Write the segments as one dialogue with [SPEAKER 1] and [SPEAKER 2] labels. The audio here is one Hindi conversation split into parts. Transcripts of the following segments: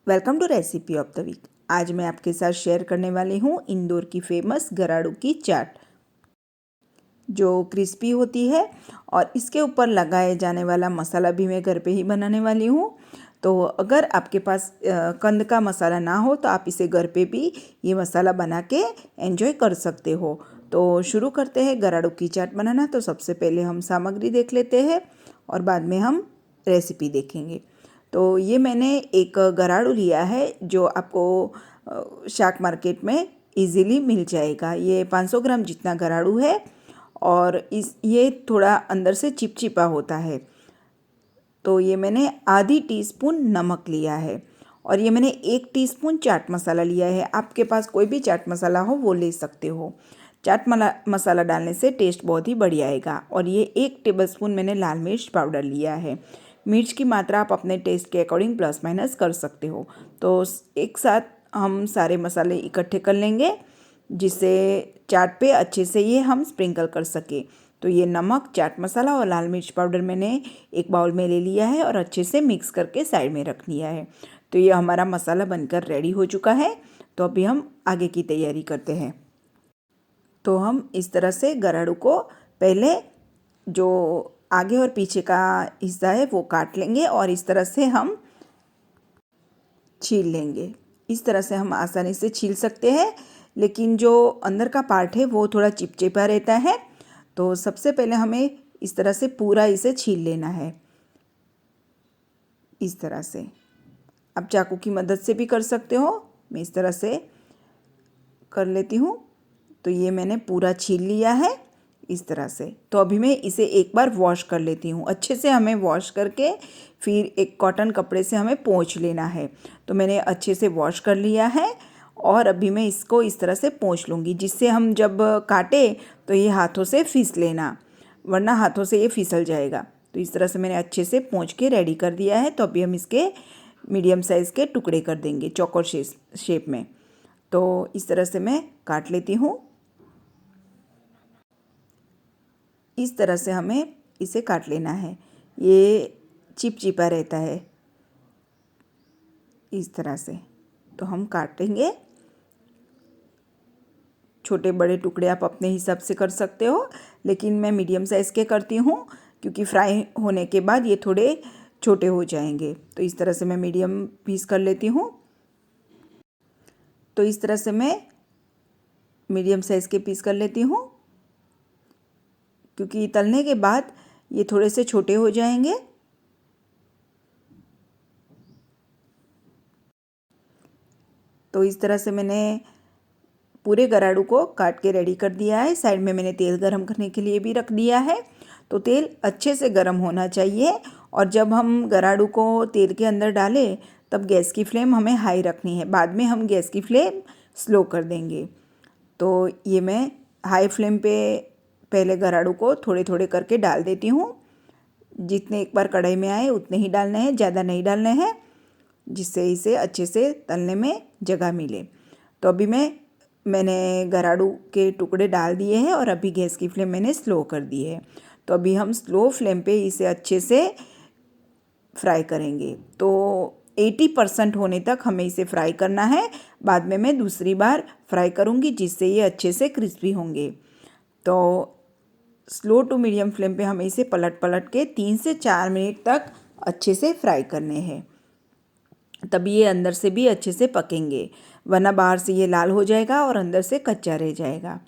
[SPEAKER 1] Welcome to recipe of the week. आज मैं आपके साथ शेयर करने वाली हूँ इंदौर की फेमस गराड़ू की चाट, जो क्रिस्पी होती है। और इसके ऊपर लगाए जाने वाला मसाला भी मैं घर पे ही बनाने वाली हूँ। तो अगर आपके पास कंद का मसाला ना हो तो आप इसे घर पे भी ये मसाला बना के एंजॉय कर सकते हो। तो शुरू करते हैं गराड़ू की चाट बनाना। तो सबसे पहले हम सामग्री देख लेते हैं और बाद में हम रेसिपी देखेंगे। तो ये मैंने एक गराड़ू लिया है जो आपको शाक मार्केट में इजीली मिल जाएगा। ये 500 ग्राम जितना गराड़ू है और ये थोड़ा अंदर से चिपचिपा होता है। तो ये मैंने आधी टीस्पून नमक लिया है और ये मैंने 1 टीस्पून चाट मसाला लिया है। आपके पास कोई भी चाट मसाला हो वो ले सकते हो। चाट मसाला डालने से टेस्ट बहुत ही बढ़िया आएगा। और ये 1 टेबलस्पून मैंने लाल मिर्च पाउडर लिया है। मिर्च की मात्रा आप अपने टेस्ट के अकॉर्डिंग प्लस माइनस कर सकते हो। तो एक साथ हम सारे मसाले इकट्ठे कर लेंगे जिससे चाट पे अच्छे से ये हम स्प्रिंकल कर सके। तो ये नमक, चाट मसाला और लाल मिर्च पाउडर मैंने एक बाउल में ले लिया है और अच्छे से मिक्स करके साइड में रख लिया है। तो ये हमारा मसाला बनकर रेडी हो चुका है। तो अभी हम आगे की तैयारी करते हैं। तो हम इस तरह से गराड़ू को पहले जो आगे और पीछे का हिस्सा है वो काट लेंगे और इस तरह से हम छील लेंगे। इस तरह से हम आसानी से छील सकते हैं, लेकिन जो अंदर का पार्ट है वो थोड़ा चिपचिपा रहता है। तो सबसे पहले हमें इस तरह से पूरा इसे छील लेना है। इस तरह से आप चाकू की मदद से भी कर सकते हो। मैं इस तरह से कर लेती हूँ। तो ये मैंने पूरा छील लिया है इस तरह से। तो अभी मैं इसे एक बार वॉश कर लेती हूँ। अच्छे से हमें वॉश करके फिर एक कॉटन कपड़े से हमें पोंछ लेना है। तो मैंने अच्छे से वॉश कर लिया है और अभी मैं इसको इस तरह से पोंछ लूँगी, जिससे हम जब काटे तो ये हाथों से फिस लेना, वरना हाथों से ये फिसल जाएगा। तो इस तरह से मैंने अच्छे से पोंछ के रेडी कर दिया है। तो अभी हम इसके मीडियम साइज़ के टुकड़े कर देंगे चौकोर शेप में। तो इस तरह से मैं काट लेती हूँ। इस तरह से हमें इसे काट लेना है। ये चिपचिपा रहता है इस तरह से। तो हम काटेंगे। छोटे बड़े टुकड़े आप अपने हिसाब से कर सकते हो, लेकिन मैं मीडियम साइज़ के करती हूँ क्योंकि फ्राई होने के बाद ये थोड़े छोटे हो जाएंगे। तो इस तरह से मैं मीडियम पीस कर लेती हूँ। तो इस तरह से मैं मीडियम साइज़ के पीस कर लेती हूँ, क्योंकि तलने के बाद ये थोड़े से छोटे हो जाएंगे। तो इस तरह से मैंने पूरे गराड़ू को काट के रेडी कर दिया है। साइड में मैंने तेल गरम करने के लिए भी रख दिया है। तो तेल अच्छे से गरम होना चाहिए और जब हम गराड़ू को तेल के अंदर डालें तब गैस की फ्लेम हमें हाई रखनी है। बाद में हम गैस की फ्लेम स्लो कर देंगे। तो ये मैं हाई फ्लेम पे पहले गराड़ू को थोड़े थोड़े करके डाल देती हूँ। जितने एक बार कढ़ाई में आए उतने ही डालने हैं, ज़्यादा नहीं डालने हैं, जिससे इसे अच्छे से तलने में जगह मिले। तो अभी मैंने गराड़ू के टुकड़े डाल दिए हैं और अभी गैस की फ्लेम मैंने स्लो कर दी है। तो अभी हम स्लो फ्लेम पे इसे अच्छे से फ्राई करेंगे। तो 80% होने तक हमें इसे फ्राई करना है। बाद में मैं दूसरी बार फ्राई करूँगी जिससे ये अच्छे से क्रिस्पी होंगे। तो स्लो टू मीडियम फ्लेम पे हमें इसे पलट पलट के 3 से 4 मिनट तक अच्छे से फ्राई करने हैं। तभी ये अंदर से भी अच्छे से पकेंगे, वरना बाहर से ये लाल हो जाएगा और अंदर से कच्चा रह जाएगा।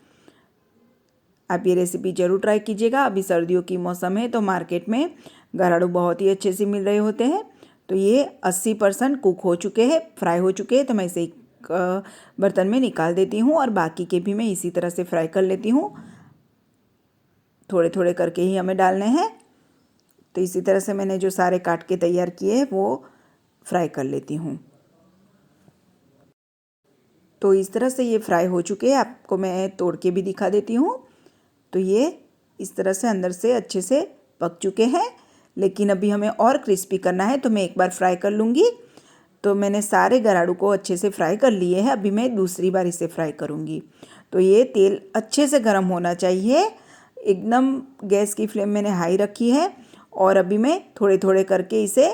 [SPEAKER 1] आप ये रेसिपी ज़रूर ट्राई कीजिएगा। अभी सर्दियों की मौसम है तो मार्केट में गराड़ू बहुत ही अच्छे से मिल रहे होते हैं। तो ये 80% कुक हो चुके हैं, फ्राई हो चुके हैं। तो मैं इसे एक बर्तन में निकाल देती हूँ और बाकी के भी मैं इसी तरह से फ्राई कर लेती हूँ। थोड़े थोड़े करके ही हमें डालने हैं। तो इसी तरह से मैंने जो सारे काट के तैयार किए हैं वो फ्राई कर लेती हूँ। तो इस तरह से ये फ्राई हो चुके हैं। आपको मैं तोड़ के भी दिखा देती हूँ। तो ये इस तरह से अंदर से अच्छे से पक चुके हैं, लेकिन अभी हमें और क्रिस्पी करना है तो मैं एक बार फ्राई कर लूँगी। तो मैंने सारे गराड़ू को अच्छे से फ्राई कर लिए हैं। अभी मैं दूसरी बार इसे फ्राई करूँगी। तो ये तेल अच्छे से गर्म होना चाहिए। एकदम गैस की फ्लेम मैंने हाई रखी है और अभी मैं थोड़े थोड़े करके इसे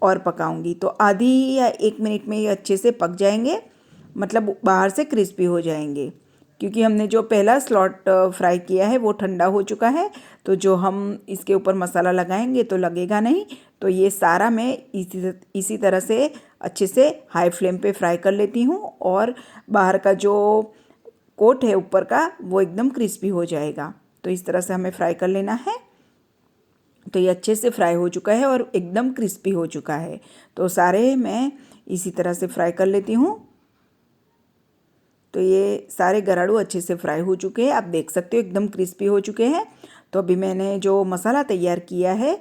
[SPEAKER 1] और पकाऊंगी। तो आधी या 1 मिनट में ये अच्छे से पक जाएंगे, मतलब बाहर से क्रिस्पी हो जाएंगे, क्योंकि हमने जो पहला स्लॉट फ्राई किया है वो ठंडा हो चुका है। तो जो हम इसके ऊपर मसाला लगाएंगे तो लगेगा नहीं। तो ये सारा मैं इसी तरह से अच्छे से हाई फ्लेम पे फ्राई कर लेती हूँ, और बाहर का जो कोट है ऊपर का वो एकदम क्रिस्पी हो जाएगा। तो इस तरह से हमें फ्राई कर लेना है। तो ये अच्छे से फ्राई हो चुका है और एकदम क्रिस्पी हो चुका है। तो सारे मैं इसी तरह से फ्राई कर लेती हूँ। तो ये सारे गराड़ू अच्छे से फ्राई हो चुके हैं, आप देख सकते हो एकदम क्रिस्पी हो चुके हैं। तो अभी मैंने जो मसाला तैयार किया है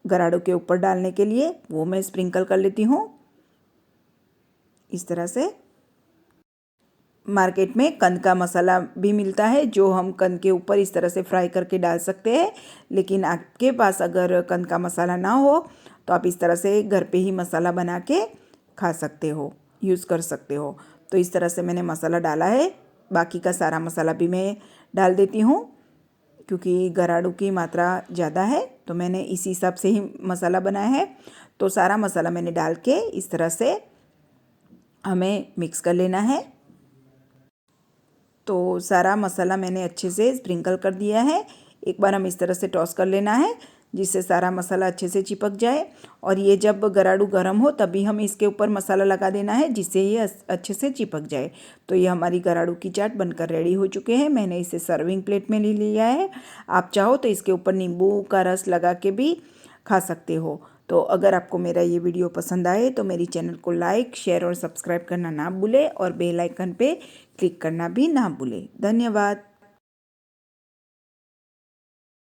[SPEAKER 1] गराड़ू के ऊपर डालने के लिए वो मैं स्प्रिंकल कर लेती हूँ इस तरह से। मार्केट में कंद का मसाला भी मिलता है, जो हम कंद के ऊपर इस तरह से फ्राई करके डाल सकते हैं। लेकिन आपके पास अगर कंद का मसाला ना हो तो आप इस तरह से घर पे ही मसाला बना के खा सकते हो, यूज़ कर सकते हो। तो इस तरह से मैंने मसाला डाला है। बाकी का सारा मसाला भी मैं डाल देती हूँ, क्योंकि गराड़ू की मात्रा ज़्यादा है तो मैंने इसी हिसाब से ही मसाला बनाया है। तो सारा मसाला मैंने डाल के इस तरह से हमें मिक्स कर लेना है। तो सारा मसाला मैंने अच्छे से स्प्रिंकल कर दिया है। एक बार हम इस तरह से टॉस कर लेना है, जिससे सारा मसाला अच्छे से चिपक जाए। और ये जब गराड़ू गर्म हो तभी हम इसके ऊपर मसाला लगा देना है, जिससे ये अच्छे से चिपक जाए। तो ये हमारी गराड़ू की चाट बनकर रेडी हो चुके हैं। मैंने इसे सर्विंग प्लेट में ले लिया है। आप चाहो तो इसके ऊपर नींबू का रस लगा के भी खा सकते हो। तो अगर आपको मेरा ये वीडियो पसंद आए तो मेरी चैनल को लाइक, शेयर और सब्सक्राइब करना ना भूलें, और बेल आइकन पे क्लिक करना भी ना भूलें। धन्यवाद।